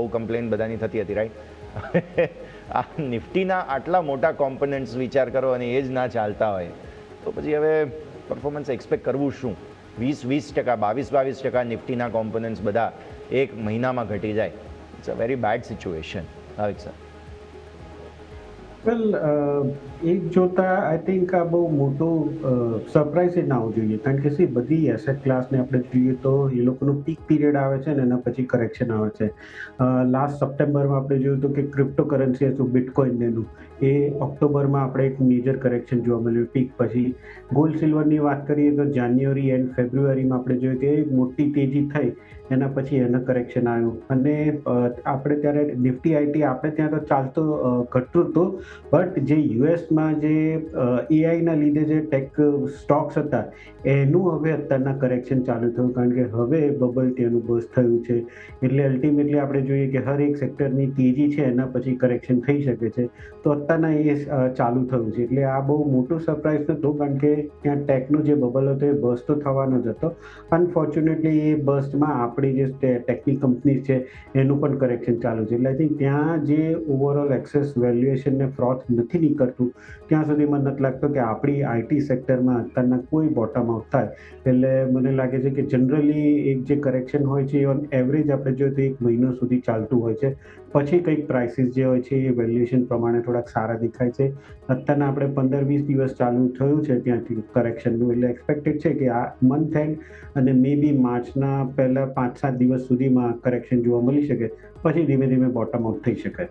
બહુ કમ્પ્લેન બધાની થતી હતી, રાઈટ? આ નિફ્ટીના આટલા મોટા કોમ્પોનન્ટ્સ વિચાર કરો અને એ જ ના ચાલતા હોય તો પછી હવે પરફોર્મન્સ એક્સપેક્ટ કરવું શું? 20% 22% નિફ્ટીના કોમ્પોનન્ટ્સ બધા એક મહિનામાં ઘટી જાય. It's a very bad situation. Bhavik sir. Well, એક જોતા આઈ થિંક આ બહુ મોટું સરપ્રાઇઝ ના આવવું જોઈએ, કારણ કે સી બધી એસેટ ક્લાસને આપણે જોઈએ તો એ લોકોનું પીક પીરિયડ આવે છે ને એના પછી કરેક્શન આવે છે. લાસ્ટ સપ્ટેમ્બરમાં આપણે જોયું હતું કે ક્રિપ્ટો કરન્સી હતું બિટકોઇન એનું, એ ઓક્ટોબરમાં આપણે એક મેજર કરેક્શન જોવા મળ્યું પીક પછી. ગોલ્ડ સિલ્વરની વાત કરીએ તો જાન્યુઆરી એન્ડ ફેબ્રુઆરીમાં આપણે જોયું કે મોટી તેજી થઈ, એના પછી એના કરેક્શન આવ્યું. અને આપણે ત્યારે નિફ્ટી આઈટી આપણે ત્યાં તો ચાલતો ઘટતું હતું, બટ જે યુએસમાં જે એઆઈના લીધે જે ટેક સ્ટોક્સ હતા એનું હવે અત્યારના કરેક્શન ચાલુ થયું, કારણ કે હવે બબલ ત્યાંનું બર્સ્ટ થયું છે. એટલે અલ્ટિમેટલી આપણે જોઈએ કે હર એક સેક્ટરની તેજી છે એના પછી કરેક્શન થઈ શકે છે. તો અત્યારના એ ચાલુ થયું છે, એટલે આ બહુ મોટું સરપ્રાઇઝ નહોતું, કારણ કે ત્યાં ટેકનો જે બબલ હતો એ બર્સ્ટ તો થવાનો જ હતો. અનફોર્ચ્યુનેટલી એ બર્સ્ટમાં આપણી જે ટેકની કંપની છે એનું પણ કરેક્શન ચાલુ છે. એટલે આઈ થિંક ત્યાં જે ઓવરઓલ એક્સેસ વેલ્યુએશનને ફ્રોથ નથી નીકળતું ત્યાં સુધી મને નથી લાગતું કે આપણી આઈટી સેક્ટરમાં અત્યારના કોઈ બોટમ આઉટ થાય. એટલે મને લાગે છે કે જનરલી એક જે કરેક્શન હોય છે એ ઓન એવરેજ આપણે જોઈએ તો 1 મહિનો સુધી ચાલતું હોય છે. પછી કંઈક પ્રાઇસીસ જે હોય છે એ વેલ્યુએશન પ્રમાણે થોડાક સારા દેખાય છે. અત્યારના આપણે 15-20 દિવસ ચાલુ થયું છે ત્યાંથી કરેક્શનનું, એટલે એક્સપેક્ટેડ છે કે આ મંથ એન્ડ અને મે બી માર્ચના પહેલા 5-7 દિવસ સુધીમાં કરેક્શન જોવા મળી શકે, પછી ધીમે ધીમે બોટમ આઉટ થઈ શકે.